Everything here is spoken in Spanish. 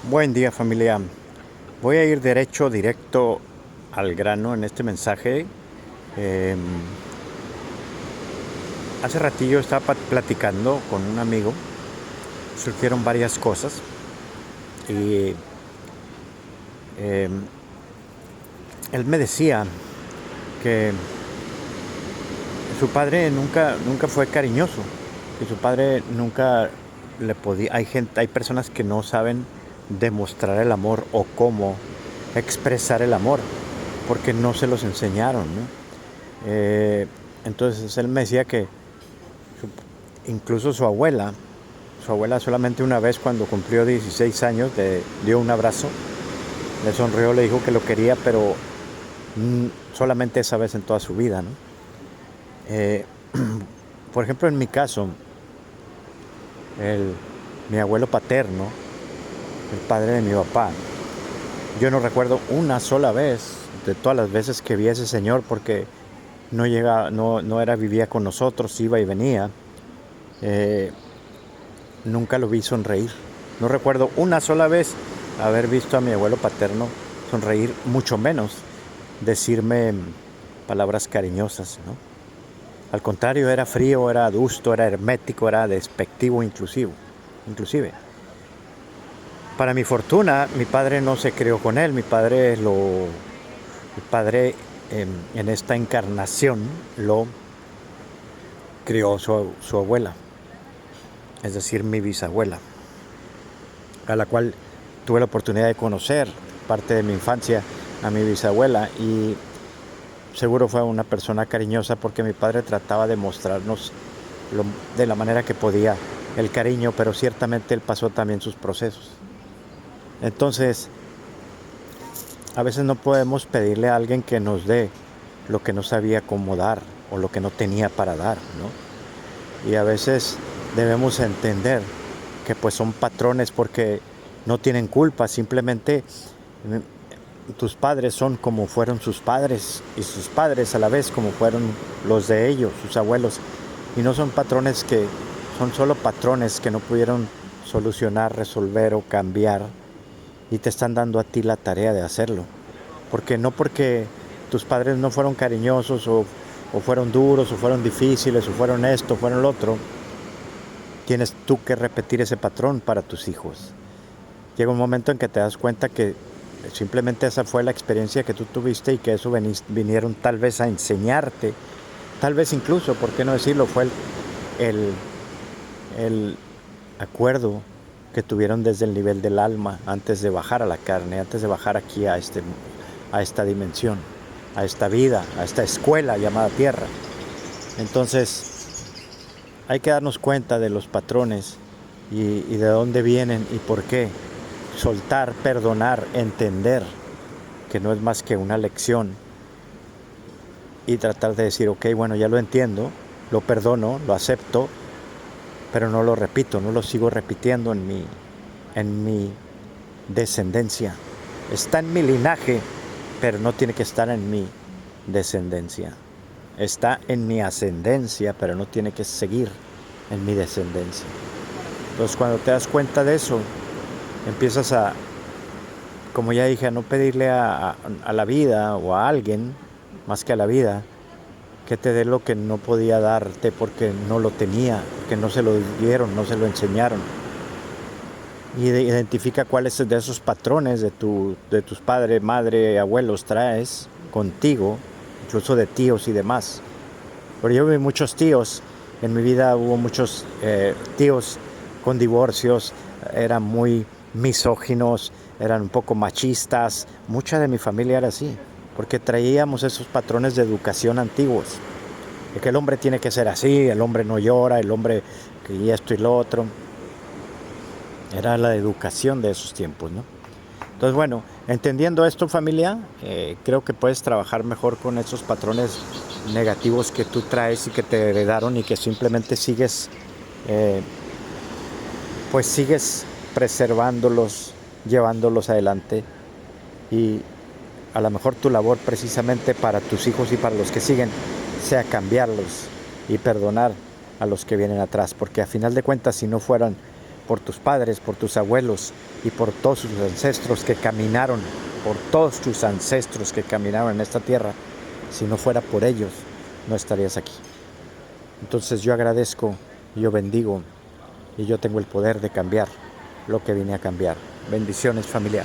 Buen día, familia. Voy a ir directo al grano en este mensaje. Eh, Hace ratillo estaba platicando con un amigo. Surgieron varias cosas y eh, él me decía que su padre nunca fue cariñoso, que su padre nunca le podía. Hay personas que no saben demostrar el amor o cómo expresar el amor porque no se los enseñaron, ¿no? Entonces él me decía que incluso su abuela solamente una vez cuando cumplió 16 años le dio un abrazo, le sonrió, le dijo que lo quería, pero solamente esa vez en toda su vida, ¿no? Eh, por ejemplo, en mi caso, el, mi abuelo paterno, el padre de mi papá, yo no recuerdo una sola vez de todas las veces que vi a ese señor porque no era, vivía con nosotros, iba y venía. Eh, Nunca lo vi sonreír. No recuerdo una sola vez haber visto a mi abuelo paterno sonreír, mucho menos decirme palabras cariñosas, ¿no? Al contrario, era frío, era adusto, era hermético, era despectivo inclusive. Para mi fortuna, mi padre no se crió con él. Mi padre en esta encarnación lo crió su abuela, es decir, mi bisabuela, a la cual tuve la oportunidad de conocer parte de mi infancia a mi bisabuela, y seguro fue una persona cariñosa porque mi padre trataba de mostrarnos de la manera que podía el cariño, pero ciertamente él pasó también sus procesos. Entonces, a veces no podemos pedirle a alguien que nos dé lo que no sabía cómo dar o lo que no tenía para dar, ¿no? Y a veces debemos entender que pues son patrones porque no tienen culpa, simplemente tus padres son como fueron sus padres y sus padres a la vez como fueron los de ellos, sus abuelos, y no son patrones que son solo patrones que no pudieron solucionar, resolver o cambiar, y te están dando a ti la tarea de hacerlo, porque no porque tus padres no fueron cariñosos o fueron duros o fueron difíciles o fueron esto o fueron lo otro, tienes tú que repetir ese patrón para tus hijos. Llega un momento en que te das cuenta que simplemente esa fue la experiencia que tú tuviste y que eso vinieron tal vez a enseñarte, tal vez incluso, ¿por qué no decirlo? Fue el, el acuerdo que tuvieron desde el nivel del alma antes de bajar a la carne, antes de bajar aquí a esta dimensión, a esta vida, a esta escuela llamada tierra. Entonces hay que darnos cuenta de los patrones y de dónde vienen y por qué. Soltar, perdonar, entender que no es más que una lección, y tratar de decir, ok, bueno, ya lo entiendo, lo perdono, lo acepto, pero no lo repito, no lo sigo repitiendo en mi descendencia. Está en mi linaje, pero no tiene que estar en mi descendencia. Está en mi ascendencia, pero no tiene que seguir en mi descendencia. Entonces, cuando te das cuenta de eso, empiezas a, como ya dije, a no pedirle a la vida o a alguien, más que a la vida, que te dé lo que no podía darte porque no lo tenía, porque no se lo dieron, no se lo enseñaron. Y identifica cuáles de esos patrones de tus padres, madre, abuelos traes contigo, incluso de tíos y demás. Pero yo vi muchos tíos, en mi vida hubo muchos tíos con divorcios, eran muy misóginos, eran un poco machistas. Mucha de mi familia era así, porque traíamos esos patrones de educación antiguos, de que el hombre tiene que ser así, el hombre no llora, el hombre que esto y lo otro. Era la educación de esos tiempos, ¿no? Entonces, bueno, entendiendo esto, familia, creo que puedes trabajar mejor con esos patrones negativos que tú traes y que te heredaron, y que simplemente eh, sigues preservándolos, llevándolos adelante, y a lo mejor tu labor precisamente para tus hijos y para los que siguen sea cambiarlos y perdonar a los que vienen atrás, porque a final de cuentas, si no fueran por tus padres, por tus abuelos y por todos tus ancestros que caminaron, por todos tus ancestros que caminaron en esta tierra. Si no fuera por ellos, no estarías aquí. Entonces yo agradezco, yo bendigo y yo tengo el poder de cambiar lo que vine a cambiar. Bendiciones, familia.